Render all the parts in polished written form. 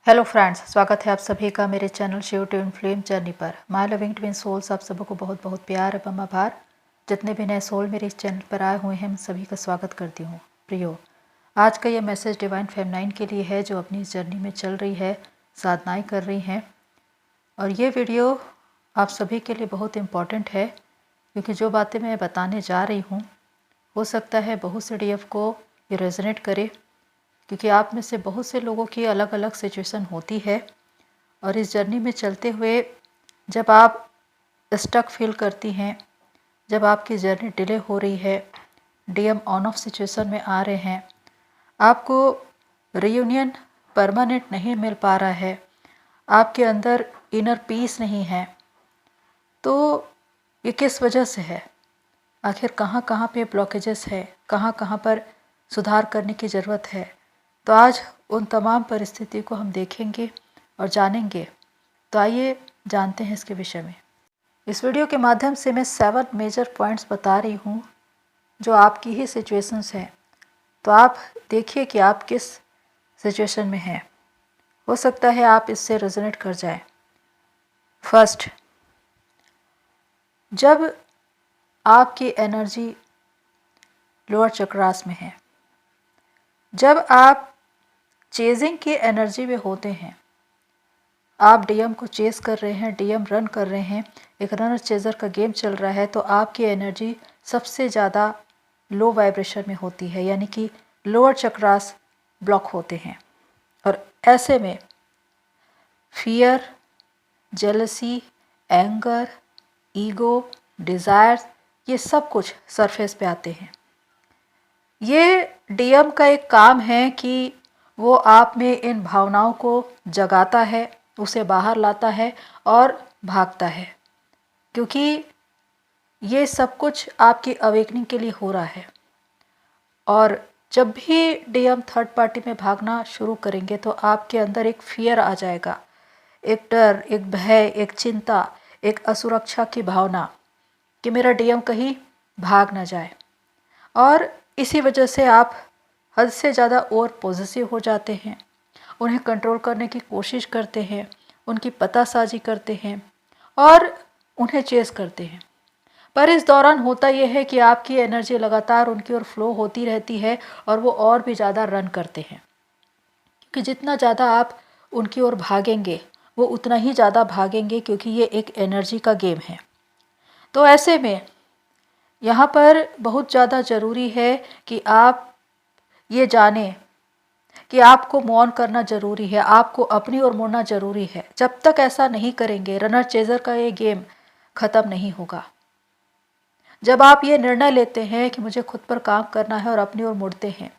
Hello friends, स्वागत है आप सभी का मेरे channel Shiv twin flame journey पर। माय लविंग ट्विन सोल्स, आप सबको बहुत बहुत प्यार एवं आभार। जितने भी नए सोल मेरे इस चैनल पर आए हुए हैं, मैं सभी का स्वागत करती हूँ। प्रियो, आज का यह मैसेज डिवाइन फेमिनाइन के लिए है, जो अपनी इस जर्नी में चल रही है, साधनाएँ कर रही हैं। और ये वीडियो आप सभी के लिए बहुत इम्पॉर्टेंट है, क्योंकि जो बातें मैं बताने जा रही हूँ, हो सकता है बहुत से DF को ये रेजोनेट करे, क्योंकि आप में से बहुत से लोगों की अलग अलग सिचुएशन होती है। और इस जर्नी में चलते हुए जब आप स्टक फील करती हैं, जब आपकी जर्नी डिले हो रही है, DM ऑन ऑफ सिचुएशन में आ रहे हैं, आपको रियूनियन परमानेंट नहीं मिल पा रहा है, आपके अंदर इनर पीस नहीं है, तो ये किस वजह से है? आखिर कहाँ कहाँ पे ब्लॉकेजेस है, कहाँ कहाँ पर सुधार करने की ज़रूरत है? तो आज उन तमाम परिस्थितियों को हम देखेंगे और जानेंगे। तो आइए जानते हैं इसके विषय में। इस वीडियो के माध्यम से मैं 7 मेजर पॉइंट्स बता रही हूँ, जो आपकी ही सिचुएशंस हैं। तो आप देखिए कि आप किस सिचुएशन में हैं। हो सकता है आप इससे रेजोनेट कर जाएं। फर्स्ट, जब आपकी एनर्जी लोअर चक्रास में है, जब आप चेजिंग की एनर्जी में होते हैं, आप DM को चेस कर रहे हैं, DM रन कर रहे हैं, एक रनर चेजर का गेम चल रहा है, तो आपकी एनर्जी सबसे ज़्यादा लो वाइब्रेशन में होती है, यानी कि लोअर चक्रास ब्लॉक होते हैं। और ऐसे में fear, jealousy, anger, ego, desires, ये सब कुछ सरफेस पे आते हैं। ये DM का एक काम है कि वो आप में इन भावनाओं को जगाता है, उसे बाहर लाता है और भागता है, क्योंकि ये सब कुछ आपकी अवेकनिंग के लिए हो रहा है। और जब भी DM थर्ड पार्टी में भागना शुरू करेंगे, तो आपके अंदर एक फियर आ जाएगा, एक डर, एक भय, एक चिंता, एक असुरक्षा की भावना कि मेरा DM कहीं भाग ना जाए। और इसी वजह से आप हद से ज़्यादा ओवर पॉजेसिव हो जाते हैं, उन्हें कंट्रोल करने की कोशिश करते हैं, उनकी पतासाजी करते हैं और उन्हें चेस करते हैं। पर इस दौरान होता यह है कि आपकी एनर्जी लगातार उनकी ओर फ्लो होती रहती है और वो और भी ज़्यादा रन करते हैं, क्योंकि जितना ज़्यादा आप उनकी ओर भागेंगे, वो उतना ही ज़्यादा भागेंगे, क्योंकि ये एक एनर्जी का गेम है। तो ऐसे में यहाँ पर बहुत ज़्यादा ज़रूरी है कि आप ये जानें कि आपको मौन करना ज़रूरी है, आपको अपनी ओर मुड़ना ज़रूरी है। जब तक ऐसा नहीं करेंगे, रनर चेजर का ये गेम ख़त्म नहीं होगा। जब आप ये निर्णय लेते हैं कि मुझे खुद पर काम करना है और अपनी ओर मुड़ते हैं,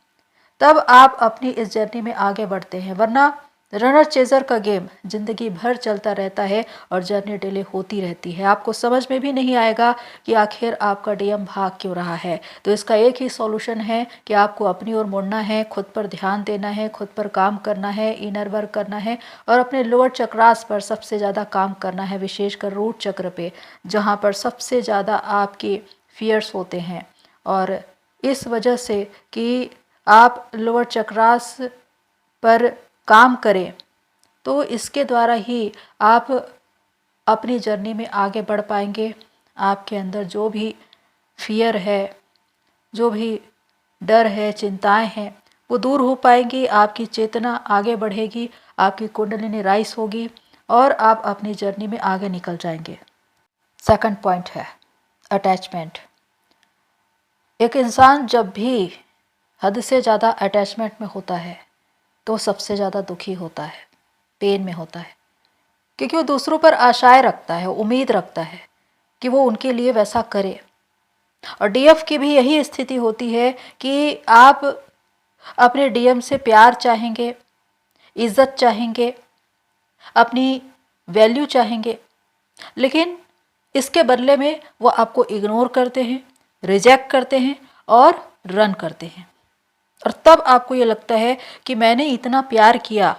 तब आप अपनी इस जर्नी में आगे बढ़ते हैं। वरना रनर चेजर का गेम ज़िंदगी भर चलता रहता है और जर्नी डिले होती रहती है। आपको समझ में भी नहीं आएगा कि आखिर आपका DM भाग क्यों रहा है। तो इसका एक ही सॉल्यूशन है कि आपको अपनी ओर मुड़ना है, खुद पर ध्यान देना है, खुद पर काम करना है, इनर वर्क करना है और अपने लोअर चक्रास पर सबसे ज़्यादा काम करना है, विशेषकर रूट चक्र पे, जहाँ पर सबसे ज़्यादा आपके फियर्स होते हैं। और इस वजह से कि आप लोअर चक्रास पर काम करें, तो इसके द्वारा ही आप अपनी जर्नी में आगे बढ़ पाएंगे। आपके अंदर जो भी फियर है, जो भी डर है, चिंताएं हैं, वो दूर हो पाएंगी, आपकी चेतना आगे बढ़ेगी, आपकी कुंडलिनी राइज होगी और आप अपनी जर्नी में आगे निकल जाएंगे। सेकंड पॉइंट है अटैचमेंट। एक इंसान जब भी हद से ज़्यादा अटैचमेंट में होता है, तो सबसे ज़्यादा दुखी होता है, पेन में होता है, क्योंकि वो दूसरों पर आशाएं रखता है, उम्मीद रखता है कि वो उनके लिए वैसा करे। और DF की भी यही स्थिति होती है कि आप अपने DM से प्यार चाहेंगे, इज्जत चाहेंगे, अपनी वैल्यू चाहेंगे, लेकिन इसके बदले में वो आपको इग्नोर करते हैं, रिजेक्ट करते हैं और रन करते हैं। और तब आपको ये लगता है कि मैंने इतना प्यार किया,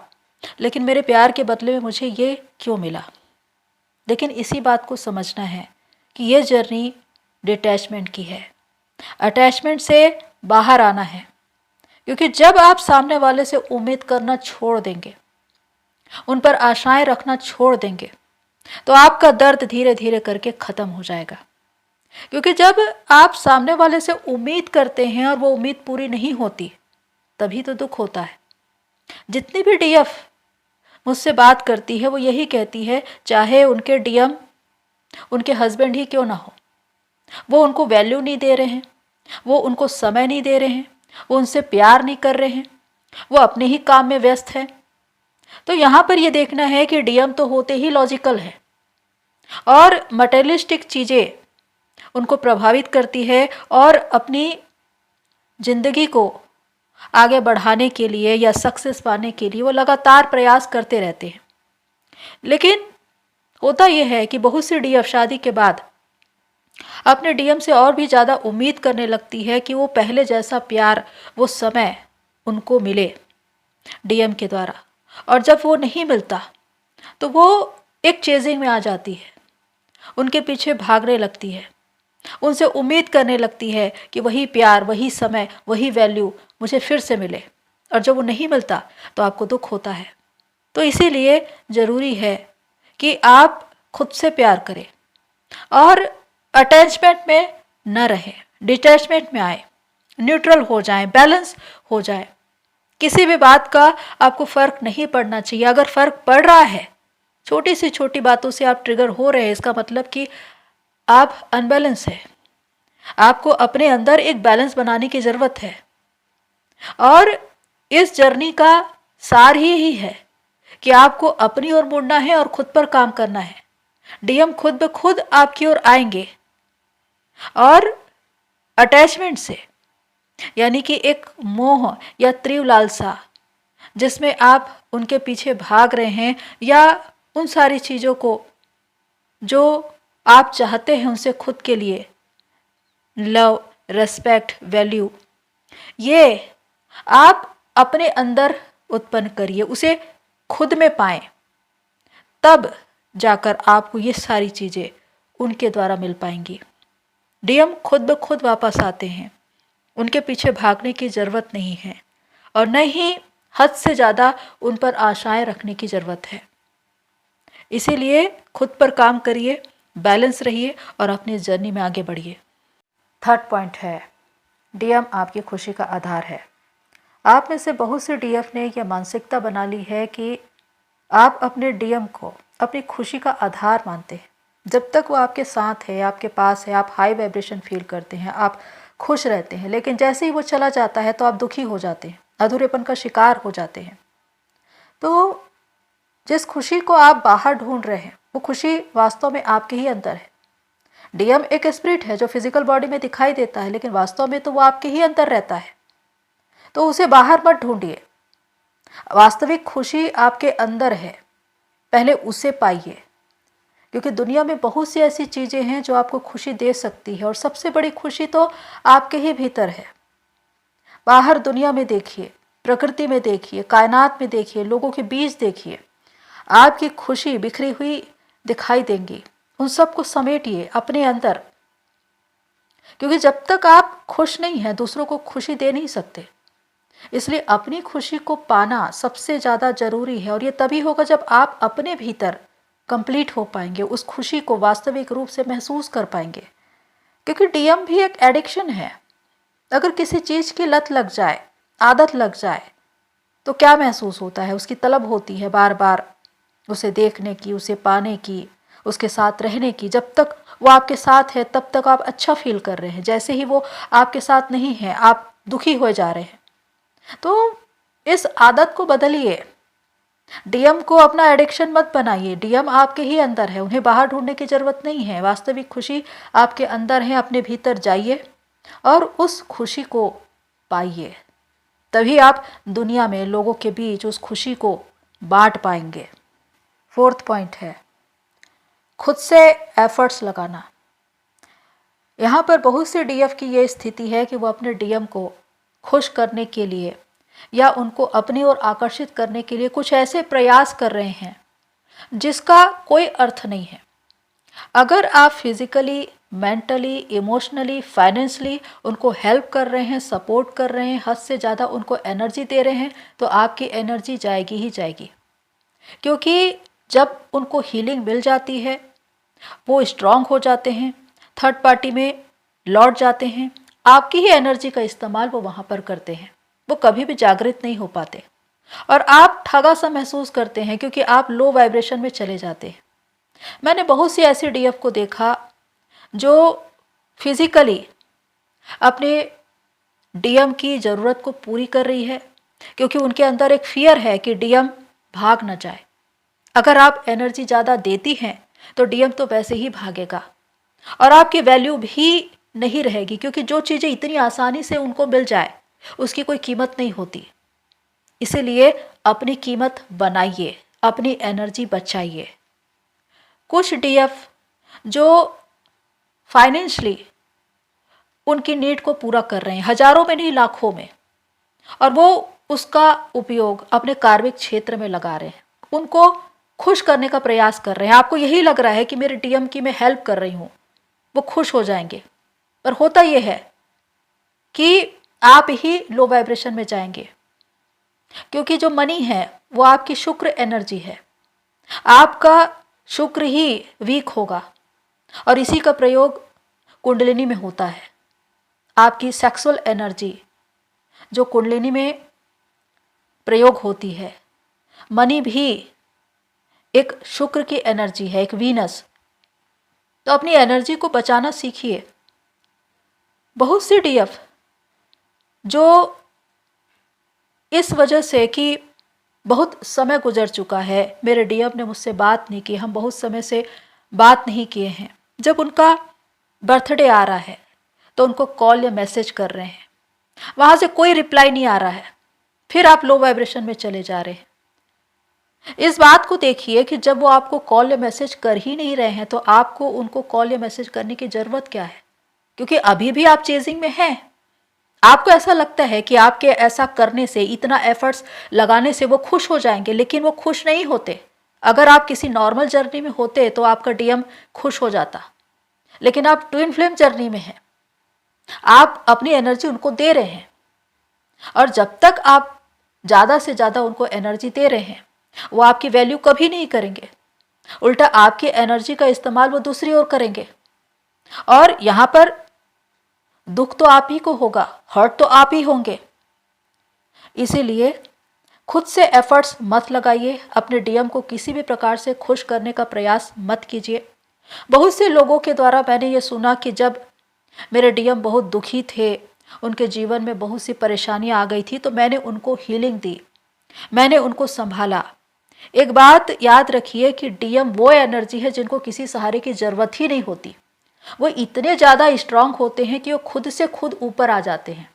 लेकिन मेरे प्यार के बदले में मुझे ये क्यों मिला। लेकिन इसी बात को समझना है कि ये जर्नी डिटैचमेंट की है, अटैचमेंट से बाहर आना है। क्योंकि जब आप सामने वाले से उम्मीद करना छोड़ देंगे, उन पर आशाएं रखना छोड़ देंगे तो आपका दर्द धीरे धीरे करके ख़त्म हो जाएगा। क्योंकि जब आप सामने वाले से उम्मीद करते हैं और वो उम्मीद पूरी नहीं होती, तभी तो दुख होता है। जितनी भी डीएफ मुझसे बात करती है वो यही कहती है, चाहे उनके डीएम उनके हस्बैंड ही क्यों ना हो, वो उनको वैल्यू नहीं दे रहे हैं, वो उनको समय नहीं दे रहे हैं, वो उनसे प्यार नहीं कर रहे हैं, वो अपने ही काम में व्यस्त है। तो यहाँ पर ये देखना है कि डीएम तो होते ही लॉजिकल है और मटेरियलिस्टिक चीज़ें उनको प्रभावित करती है और अपनी ज़िंदगी को आगे बढ़ाने के लिए या सक्सेस पाने के लिए वो लगातार प्रयास करते रहते हैं। लेकिन होता यह है कि बहुत सी डीएफ शादी के बाद अपने डीएम से और भी ज़्यादा उम्मीद करने लगती है कि वो पहले जैसा प्यार, वो समय उनको मिले डीएम के द्वारा, और जब वो नहीं मिलता तो वो एक चेजिंग में आ जाती है, उनके पीछे भागने लगती है, उनसे उम्मीद करने लगती है कि वही प्यार, वही समय, वही वैल्यू मुझे फिर से मिले, और जब वो नहीं मिलता तो आपको दुख होता है। तो इसीलिए ज़रूरी है कि आप खुद से प्यार करें और अटैचमेंट में न रहें, डिटैचमेंट में आए, न्यूट्रल हो जाएं, बैलेंस हो जाए। किसी भी बात का आपको फ़र्क नहीं पड़ना चाहिए। अगर फ़र्क पड़ रहा है, छोटी सी छोटी बातों से आप ट्रिगर हो रहे हैं, इसका मतलब कि आप अनबैलेंस है। आपको अपने अंदर एक बैलेंस बनाने की ज़रूरत है और इस जर्नी का सार ही यही है कि आपको अपनी ओर मुड़ना है और खुद पर काम करना है। डीएम खुद ब खुद आपकी ओर आएंगे और अटैचमेंट से, यानी कि एक मोह या तीव्र लालसा जिसमें आप उनके पीछे भाग रहे हैं, या उन सारी चीज़ों को जो आप चाहते हैं उनसे खुद के लिए, लव, रेस्पेक्ट, वैल्यू, ये आप अपने अंदर उत्पन्न करिए, उसे खुद में पाएं, तब जाकर आपको ये सारी चीज़ें उनके द्वारा मिल पाएंगी। डीएम खुद ब खुद वापस आते हैं, उनके पीछे भागने की ज़रूरत नहीं है और न ही हद से ज़्यादा उन पर आशाएं रखने की ज़रूरत है। इसीलिए खुद पर काम करिए, बैलेंस रहिए और अपनी जर्नी में आगे बढ़िए। थर्ड पॉइंट है, डीएम आपकी खुशी का आधार है। आप में से बहुत से डीएफ ने यह मानसिकता बना ली है कि आप अपने डीएम को अपनी खुशी का आधार मानते हैं। जब तक वो आपके साथ है, आपके पास है, आप हाई वाइब्रेशन फील करते हैं, आप खुश रहते हैं। लेकिन जैसे ही वो चला जाता है तो आप दुखी हो जाते हैं, अधूरेपन का शिकार हो जाते हैं। तो जिस खुशी को आप बाहर ढूंढ रहे हैं, वो खुशी वास्तव में आपके ही अंदर है। डीएम एक स्पिरिट है जो फिजिकल बॉडी में दिखाई देता है, लेकिन वास्तव में तो वो आपके ही अंदर रहता है। तो उसे बाहर मत ढूंढिए, वास्तविक खुशी आपके अंदर है, पहले उसे पाइए। क्योंकि दुनिया में बहुत सी ऐसी चीज़ें हैं जो आपको खुशी दे सकती है, और सबसे बड़ी खुशी तो आपके ही भीतर है। बाहर दुनिया में देखिए, प्रकृति में देखिए, कायनात में देखिए, लोगों के बीच देखिए, आपकी खुशी बिखरी हुई दिखाई देंगी। उन सबको समेटिए अपने अंदर, क्योंकि जब तक आप खुश नहीं हैं दूसरों को खुशी दे नहीं सकते। इसलिए अपनी खुशी को पाना सबसे ज़्यादा ज़रूरी है, और ये तभी होगा जब आप अपने भीतर कंप्लीट हो पाएंगे, उस खुशी को वास्तविक रूप से महसूस कर पाएंगे। क्योंकि डीएम भी एक एडिक्शन है। अगर किसी चीज़ की लत लग जाए, आदत लग जाए, तो क्या महसूस होता है? उसकी तलब होती है बार बार उसे देखने की, उसे पाने की, उसके साथ रहने की। जब तक वो आपके साथ है तब तक आप अच्छा फील कर रहे हैं, जैसे ही वो आपके साथ नहीं है आप दुखी हो जा रहे हैं। तो इस आदत को बदलिए, डीएम को अपना एडिक्शन मत बनाइए। डीएम आपके ही अंदर है, उन्हें बाहर ढूंढने की ज़रूरत नहीं है। वास्तविक खुशी आपके अंदर है, अपने भीतर जाइए और उस खुशी को पाइए, तभी आप दुनिया में लोगों के बीच उस खुशी को बांट पाएंगे। फोर्थ पॉइंट है, खुद से एफर्ट्स लगाना। यहाँ पर बहुत से डीएफ की ये स्थिति है कि वो अपने डीएम को खुश करने के लिए या उनको अपनी ओर आकर्षित करने के लिए कुछ ऐसे प्रयास कर रहे हैं जिसका कोई अर्थ नहीं है। अगर आप फिजिकली, मेंटली, इमोशनली, फाइनेंशियली उनको हेल्प कर रहे हैं, सपोर्ट कर रहे हैं, हद से ज़्यादा उनको एनर्जी दे रहे हैं, तो आपकी एनर्जी जाएगी ही जाएगी। क्योंकि जब उनको हीलिंग मिल जाती है, वो स्ट्रांग हो जाते हैं, थर्ड पार्टी में लौट जाते हैं, आपकी ही एनर्जी का इस्तेमाल वो वहाँ पर करते हैं। वो कभी भी जागृत नहीं हो पाते और आप ठगा सा महसूस करते हैं क्योंकि आप लो वाइब्रेशन में चले जाते हैं। मैंने बहुत सी ऐसी डीएफ को देखा जो फिजिकली अपने डीएम की ज़रूरत को पूरी कर रही है, क्योंकि उनके अंदर एक फियर है कि डीएम भाग ना जाए। अगर आप एनर्जी ज़्यादा देती हैं तो डीएम तो वैसे ही भागेगा और आपकी वैल्यू भी नहीं रहेगी, क्योंकि जो चीज़ें इतनी आसानी से उनको मिल जाए उसकी कोई कीमत नहीं होती। इसीलिए अपनी कीमत बनाइए, अपनी एनर्जी बचाइए। कुछ डीएफ जो फाइनेंशली उनकी नीड को पूरा कर रहे हैं, हजारों में नहीं लाखों में, और वो उसका उपयोग अपने कार्मिक क्षेत्र में लगा रहे हैं, उनको खुश करने का प्रयास कर रहे हैं। आपको यही लग रहा है कि मेरे डीएम की मैं हेल्प कर रही हूँ, वो खुश हो जाएंगे, पर होता यह है कि आप ही लो वाइब्रेशन में जाएंगे, क्योंकि जो मनी है वो आपकी शुक्र एनर्जी है। आपका शुक्र ही वीक होगा और इसी का प्रयोग कुंडलिनी में होता है। आपकी सेक्सुअल एनर्जी जो कुंडलिनी में प्रयोग होती है, मनी भी एक शुक्र की एनर्जी है, एक वीनस। तो अपनी एनर्जी को बचाना सीखिए। बहुत सी डीएफ जो इस वजह से कि बहुत समय गुजर चुका है, मेरे डीएम ने मुझसे बात नहीं की, हम बहुत समय से बात नहीं किए हैं, जब उनका बर्थडे आ रहा है तो उनको कॉल या मैसेज कर रहे हैं, वहाँ से कोई रिप्लाई नहीं आ रहा है, फिर आप लो वाइब्रेशन में चले जा रहे हैं। इस बात को देखिए कि जब वो आपको कॉल या मैसेज कर ही नहीं रहे हैं तो आपको उनको कॉल या मैसेज करने की ज़रूरत क्या है, क्योंकि अभी भी आप चेजिंग में हैं। आपको ऐसा लगता है कि आपके ऐसा करने से, इतना एफर्ट्स लगाने से वो खुश हो जाएंगे, लेकिन वो खुश नहीं होते। अगर आप किसी नॉर्मल जर्नी में होते तो आपका डीएम खुश हो जाता, लेकिन आप ट्विन फ्लेम जर्नी में हैं, आप अपनी एनर्जी उनको दे रहे हैं, और जब तक आप ज़्यादा से ज़्यादा उनको एनर्जी दे रहे हैं वो आपकी वैल्यू कभी नहीं करेंगे, उल्टा आपकी एनर्जी का इस्तेमाल वो दूसरी ओर करेंगे, और यहाँ पर दुख तो आप ही को होगा, हर्ट तो आप ही होंगे। इसीलिए खुद से एफर्ट्स मत लगाइए, अपने डीएम को किसी भी प्रकार से खुश करने का प्रयास मत कीजिए। बहुत से लोगों के द्वारा मैंने ये सुना कि जब मेरे डीएम बहुत दुखी थे, उनके जीवन में बहुत सी परेशानियां आ गई थी, तो मैंने उनको हीलिंग दी, मैंने उनको संभाला। एक बात याद रखिए कि डीएम वो एनर्जी है जिनको किसी सहारे की जरूरत ही नहीं होती। वो इतने ज़्यादा स्ट्रांग होते हैं कि वो खुद से खुद ऊपर आ जाते हैं।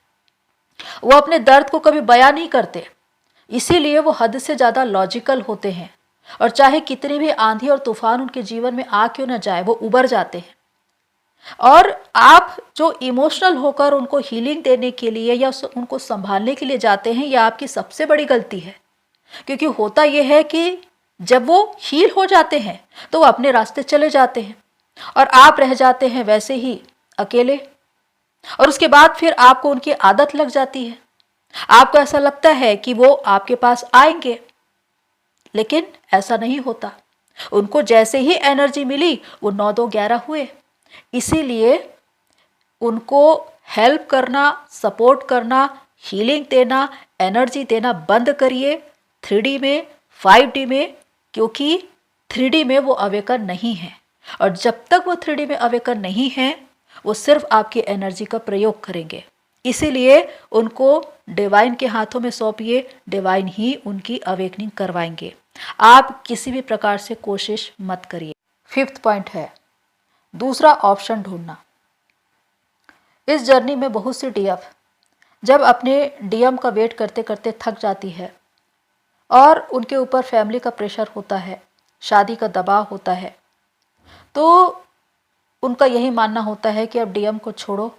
वो अपने दर्द को कभी बयां नहीं करते, इसीलिए वो हद से ज़्यादा लॉजिकल होते हैं, और चाहे कितनी भी आंधी और तूफान उनके जीवन में आ क्यों न जाए वो उबर जाते हैं। और आप जो इमोशनल होकर उनको हीलिंग देने के लिए या उनको संभालने के लिए जाते हैं, यह आपकी सबसे बड़ी गलती है। क्योंकि होता यह है कि जब वो हील हो जाते हैं तो वो अपने रास्ते चले जाते हैं और आप रह जाते हैं वैसे ही अकेले, और उसके बाद फिर आपको उनकी आदत लग जाती है। आपको ऐसा लगता है कि वो आपके पास आएंगे, लेकिन ऐसा नहीं होता। उनको जैसे ही एनर्जी मिली वो 9 2 11 हुए। इसीलिए उनको हेल्प करना, सपोर्ट करना, हीलिंग देना, एनर्जी देना बंद करिए 3D में, 5D में, क्योंकि 3D में वो अवेकन नहीं है, और जब तक वो 3D में अवेकन नहीं है वो सिर्फ आपकी एनर्जी का प्रयोग करेंगे। इसीलिए उनको डिवाइन के हाथों में सौंपिए, डिवाइन ही उनकी अवेकनिंग करवाएंगे। आप किसी भी प्रकार से कोशिश मत करिए। 5th पॉइंट है दूसरा ऑप्शन ढूंढना। इस जर्नी में बहुत सी डीएफ जब अपने डीएम का वेट करते करते थक जाती है और उनके ऊपर फैमिली का प्रेशर होता है, शादी का दबाव होता है, तो उनका यही मानना होता है कि अब डीएम को छोड़ो,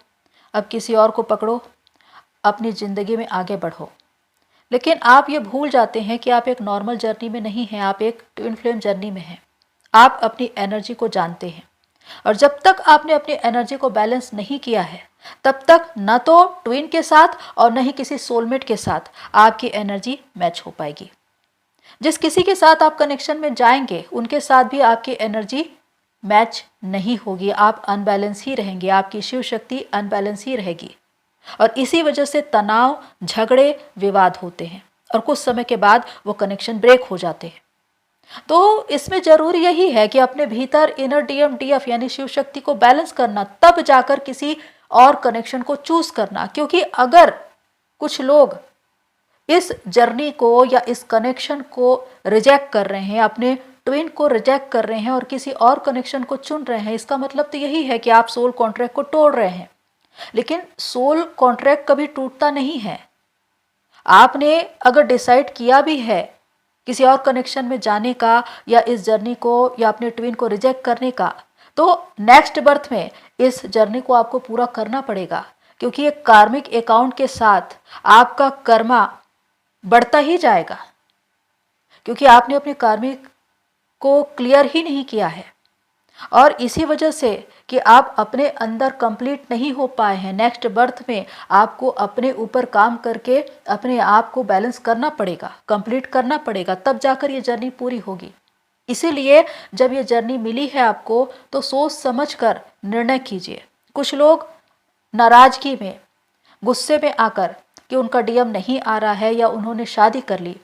अब किसी और को पकड़ो, अपनी ज़िंदगी में आगे बढ़ो। लेकिन आप ये भूल जाते हैं कि आप एक नॉर्मल जर्नी में नहीं हैं, आप एक ट्विन फ्लेम जर्नी में हैं। आप अपनी एनर्जी को जानते हैं, और जब तक आपने अपनी एनर्जी को बैलेंस नहीं किया है तब तक न तो ट्विन के साथ और न ही किसी सोलमेट के साथ आपकी एनर्जी मैच हो पाएगी। जिस किसी के साथ आप कनेक्शन में जाएंगे उनके साथ भी आपकी एनर्जी मैच नहीं होगी, आप अनबैलेंस ही रहेंगे, आपकी शिव शक्ति अनबैलेंस ही रहेगी और इसी वजह से तनाव, झगड़े, विवाद होते हैं और कुछ समय के बाद वो कनेक्शन ब्रेक हो जाते हैं। तो इसमें जरूरी यही है कि अपने भीतर इनर डीएम डीएफ यानी शिव शक्ति को बैलेंस करना, तब जाकर किसी और कनेक्शन को चूज करना। क्योंकि अगर कुछ लोग इस जर्नी को या इस कनेक्शन को रिजेक्ट कर रहे हैं, अपने ट्विन को रिजेक्ट कर रहे हैं और किसी और कनेक्शन को चुन रहे हैं, इसका मतलब तो यही है कि आप सोल कॉन्ट्रैक्ट को तोड़ रहे हैं। लेकिन सोल कॉन्ट्रैक्ट कभी टूटता नहीं है। आपने अगर डिसाइड किया भी है किसी और कनेक्शन में जाने का या इस जर्नी को या अपने ट्विन को रिजेक्ट करने का, तो नेक्स्ट बर्थ में इस जर्नी को आपको पूरा करना पड़ेगा। क्योंकि एक कार्मिक अकाउंट के साथ आपका कर्मा बढ़ता ही जाएगा, क्योंकि आपने अपने कार्मिक को क्लियर ही नहीं किया है। और इसी वजह से कि आप अपने अंदर कंप्लीट नहीं हो पाए हैं, नेक्स्ट बर्थ में आपको अपने ऊपर काम करके अपने आप को बैलेंस करना पड़ेगा, कंप्लीट करना पड़ेगा, तब जाकर ये जर्नी पूरी होगी। इसीलिए जब ये जर्नी मिली है आपको तो सोच समझ कर निर्णय कीजिए। कुछ लोग नाराजगी में, गुस्से में आकर कि उनका डीएम नहीं आ रहा है या उन्होंने शादी कर ली,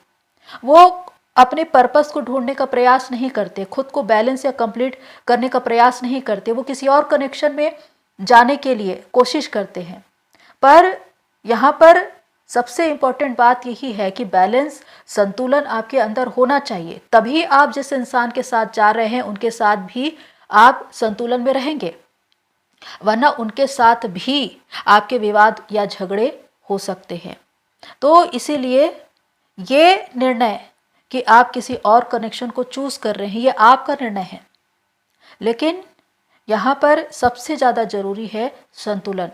वो अपने पर्पस को ढूंढने का प्रयास नहीं करते, खुद को बैलेंस या कंप्लीट करने का प्रयास नहीं करते, वो किसी और कनेक्शन में जाने के लिए कोशिश करते हैं। पर यहाँ पर सबसे इम्पोर्टेंट बात यही है कि बैलेंस, संतुलन आपके अंदर होना चाहिए, तभी आप जिस इंसान के साथ जा रहे हैं उनके साथ भी आप संतुलन में रहेंगे, वरना उनके साथ भी आपके विवाद या झगड़े हो सकते हैं। तो इसीलिए ये निर्णय कि आप किसी और कनेक्शन को चूज कर रहे हैं, ये आपका निर्णय है, लेकिन यहाँ पर सबसे ज़्यादा जरूरी है संतुलन,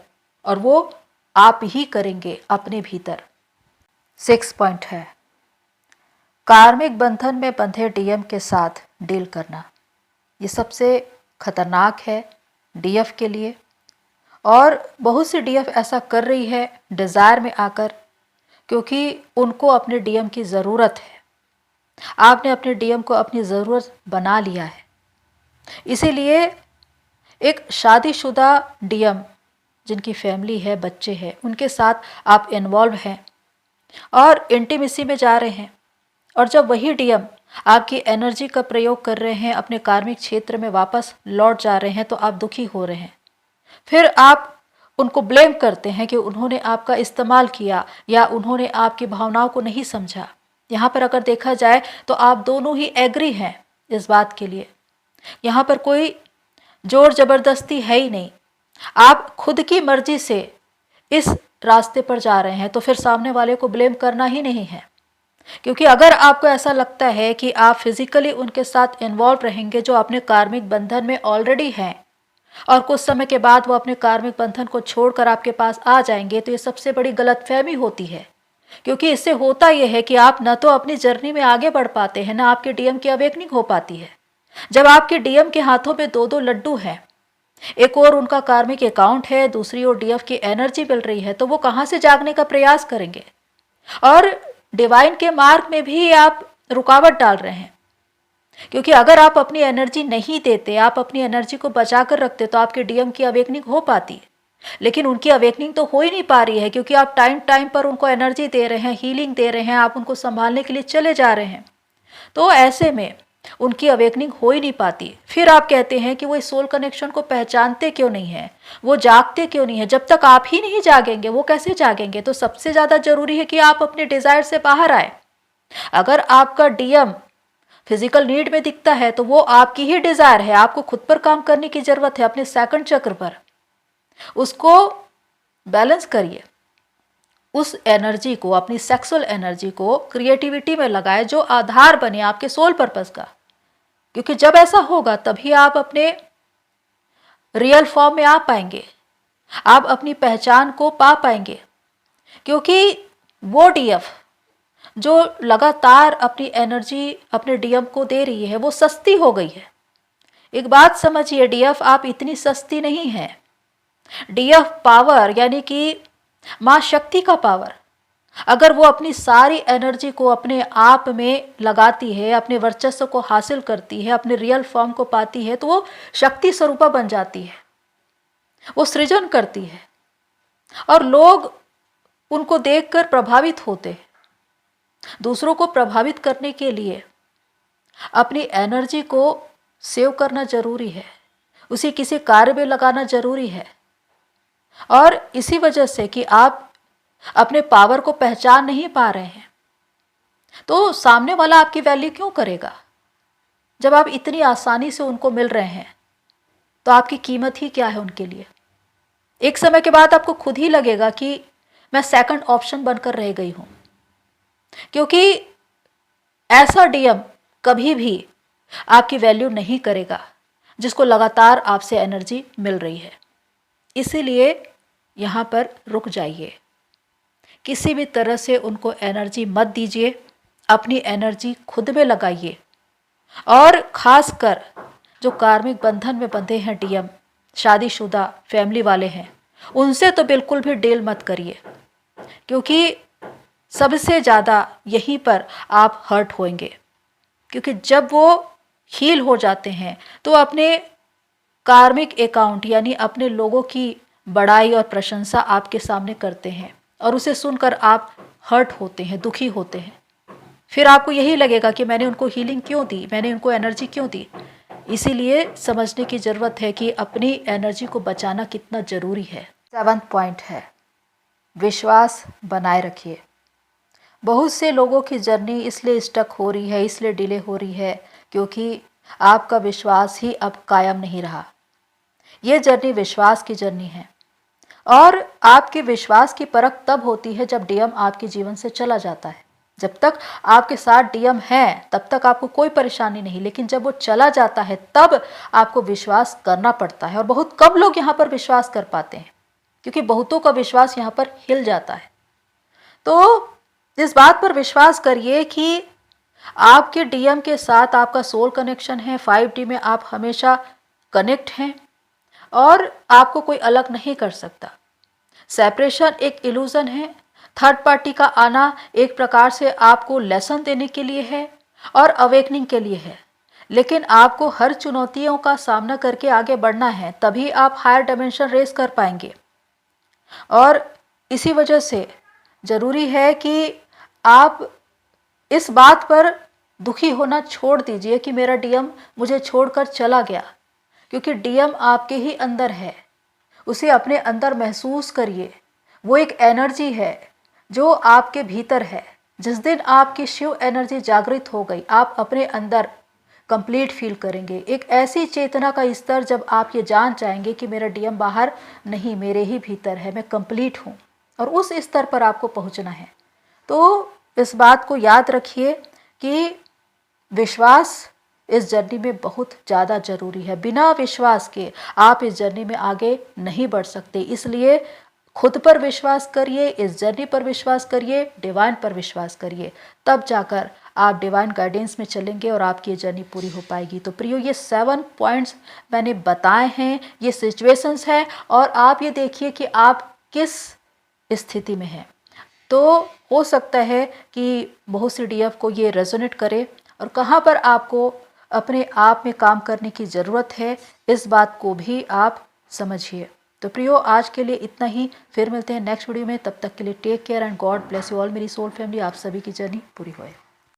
और वो आप ही करेंगे अपने भीतर। 6 पॉइंट है कार्मिक बंधन में बंधे डीएम के साथ डील करना। ये सबसे खतरनाक है डीएफ के लिए, और बहुत सी डीएफ ऐसा कर रही है डिज़ायर में आकर, क्योंकि उनको अपने डीएम की ज़रूरत है। आपने अपने डीएम को अपनी ज़रूरत बना लिया है, इसीलिए एक शादीशुदा डीएम जिनकी फैमिली है, बच्चे हैं, उनके साथ आप इन्वॉल्व हैं और इंटीमेसी में जा रहे हैं, और जब वही डीएम आपकी एनर्जी का प्रयोग कर रहे हैं, अपने कार्मिक क्षेत्र में वापस लौट जा रहे हैं, तो आप दुखी हो रहे हैं। फिर आप उनको ब्लेम करते हैं कि उन्होंने आपका इस्तेमाल किया या उन्होंने आपकी भावनाओं को नहीं समझा। यहाँ पर अगर देखा जाए तो आप दोनों ही एग्री हैं इस बात के लिए, यहाँ पर कोई जोर जबरदस्ती है ही नहीं। आप खुद की मर्जी से इस रास्ते पर जा रहे हैं, तो फिर सामने वाले को ब्लेम करना ही नहीं है। क्योंकि अगर आपको ऐसा लगता है कि आप फिजिकली उनके साथ इन्वॉल्व रहेंगे जो अपने कार्मिक बंधन में ऑलरेडी हैं, और कुछ समय के बाद वो अपने कार्मिक बंधन को छोड़कर आपके पास आ जाएंगे, तो ये सबसे बड़ी गलतफहमी होती है। क्योंकि इससे होता यह है कि आप न तो अपनी जर्नी में आगे बढ़ पाते हैं, ना आपके डीएम की अवेकनिंग हो पाती है। जब आपके डीएम के हाथों में दो दो लड्डू हैं, एक और उनका कार्मिक अकाउंट है, दूसरी ओर डीएफ की एनर्जी मिल रही है, तो वो कहाँ से जागने का प्रयास करेंगे। और डिवाइन के मार्ग में भी आप रुकावट डाल रहे हैं, क्योंकि अगर आप अपनी एनर्जी नहीं देते, आप अपनी एनर्जी को बचा कर रखते, तो आपके डीएम की अवेकनिंग हो पाती। लेकिन उनकी अवेकनिंग तो हो ही नहीं पा रही है, क्योंकि आप टाइम टाइम पर उनको एनर्जी दे रहे हैं, हीलिंग दे रहे हैं, आप उनको संभालने के लिए चले जा रहे हैं, तो ऐसे में उनकी अवेकनिंग हो ही नहीं पाती। फिर आप कहते हैं कि वो इस सोल कनेक्शन को पहचानते क्यों नहीं है, वो जागते क्यों नहीं है। जब तक आप ही नहीं जागेंगे वो कैसे जागेंगे। तो सबसे ज़्यादा जरूरी है कि आप अपने डिज़ायर से बाहर आए। अगर आपका डीएम फिजिकल नीड में दिखता है तो वो आपकी ही डिज़ायर है, आपको खुद पर काम करने की ज़रूरत है, अपने सेकंड चक्र पर। उसको बैलेंस करिए, उस एनर्जी को, अपनी सेक्सुअल एनर्जी को क्रिएटिविटी में लगाए जो आधार बने आपके सोल पर्पस का। क्योंकि जब ऐसा होगा तभी आप अपने रियल फॉर्म में आ पाएंगे, आप अपनी पहचान को पा पाएंगे। क्योंकि वो डीएफ जो लगातार अपनी एनर्जी अपने डीएम को दे रही है वो सस्ती हो गई है। एक बात समझिए, डीएफ आप इतनी सस्ती नहीं है। डीएफ पावर यानी कि माँ शक्ति का पावर अगर वो अपनी सारी एनर्जी को अपने आप में लगाती है, अपने वर्चस्व को हासिल करती है, अपने रियल फॉर्म को पाती है, तो वो शक्ति स्वरूपा बन जाती है, वो सृजन करती है और लोग उनको देखकर प्रभावित होते हैं। दूसरों को प्रभावित करने के लिए अपनी एनर्जी को सेव करना जरूरी है, उसे किसी कार्य में लगाना जरूरी है। और इसी वजह से कि आप अपने पावर को पहचान नहीं पा रहे हैं, तो सामने वाला आपकी वैल्यू क्यों करेगा? जब आप इतनी आसानी से उनको मिल रहे हैं तो आपकी कीमत ही क्या है उनके लिए? एक समय के बाद आपको खुद ही लगेगा कि मैं सेकंड ऑप्शन बनकर रह गई हूं, क्योंकि ऐसा डीएम कभी भी आपकी वैल्यू नहीं करेगा जिसको लगातार आपसे एनर्जी मिल रही है। इसीलिए यहाँ पर रुक जाइए, किसी भी तरह से उनको एनर्जी मत दीजिए, अपनी एनर्जी खुद में लगाइए। और खासकर जो कार्मिक बंधन में बंधे हैं डीएम, शादीशुदा फैमिली वाले हैं, उनसे तो बिल्कुल भी डील मत करिए, क्योंकि सबसे ज़्यादा यहीं पर आप हर्ट होंगे। क्योंकि जब वो हील हो जाते हैं तो अपने कार्मिक अकाउंट यानी अपने लोगों की बड़ाई और प्रशंसा आपके सामने करते हैं और उसे सुनकर आप हर्ट होते हैं, दुखी होते हैं। फिर आपको यही लगेगा कि मैंने उनको हीलिंग क्यों दी, मैंने उनको एनर्जी क्यों दी। इसीलिए समझने की ज़रूरत है कि अपनी एनर्जी को बचाना कितना ज़रूरी है। 7वां पॉइंट है, विश्वास बनाए रखिए। बहुत से लोगों की जर्नी इसलिए स्टक हो रही है, इसलिए डिले हो रही है, क्योंकि आपका विश्वास ही अब कायम नहीं रहा। ये जर्नी विश्वास की जर्नी है और आपके विश्वास की परख तब होती है जब डीएम आपके जीवन से चला जाता है। जब तक आपके साथ डीएम है तब तक आपको कोई परेशानी नहीं, लेकिन जब वो चला जाता है तब आपको विश्वास करना पड़ता है। और बहुत कम लोग यहाँ पर विश्वास कर पाते हैं, क्योंकि बहुतों का विश्वास यहाँ पर हिल जाता है। तो इस बात पर विश्वास करिए कि आपके डीएम के साथ आपका सोल कनेक्शन है, 5D में आप हमेशा कनेक्ट हैं और आपको कोई अलग नहीं कर सकता। सेपरेशन एक इल्यूजन है, थर्ड पार्टी का आना एक प्रकार से आपको लेसन देने के लिए है और अवेकनिंग के लिए है। लेकिन आपको हर चुनौतियों का सामना करके आगे बढ़ना है, तभी आप हायर डायमेंशन रेस कर पाएंगे। और इसी वजह से ज़रूरी है कि आप इस बात पर दुखी होना छोड़ दीजिए कि मेरा डीएम मुझे छोड़कर चला गया, क्योंकि डीएम आपके ही अंदर है। उसे अपने अंदर महसूस करिए, वो एक एनर्जी है जो आपके भीतर है। जिस दिन आपकी शिव एनर्जी जागृत हो गई, आप अपने अंदर कंप्लीट फील करेंगे, एक ऐसी चेतना का स्तर जब आप ये जान जाएंगे कि मेरा डीएम बाहर नहीं, मेरे ही भीतर है, मैं कंप्लीट हूँ। और उस स्तर पर आपको पहुँचना है। तो इस बात को याद रखिए कि विश्वास इस जर्नी में बहुत ज़्यादा ज़रूरी है। बिना विश्वास के आप इस जर्नी में आगे नहीं बढ़ सकते। इसलिए खुद पर विश्वास करिए, इस जर्नी पर विश्वास करिए, डिवाइन पर विश्वास करिए, तब जाकर आप डिवाइन गाइडेंस में चलेंगे और आपकी ये जर्नी पूरी हो पाएगी। तो प्रियो, ये 7 पॉइंट्स मैंने बताए हैं, ये सिचुएशंस हैं और आप ये देखिए कि आप किस स्थिति में हैं। तो हो सकता है कि बहुत सी डीएफ को ये रेजोनेट करे और कहाँ पर आपको अपने आप में काम करने की ज़रूरत है, इस बात को भी आप समझिए। तो प्रियो, आज के लिए इतना ही, फिर मिलते हैं नेक्स्ट वीडियो में। तब तक के लिए take care and God bless you all. मेरी सोल फैमिली, आप सभी की जर्नी पूरी होए।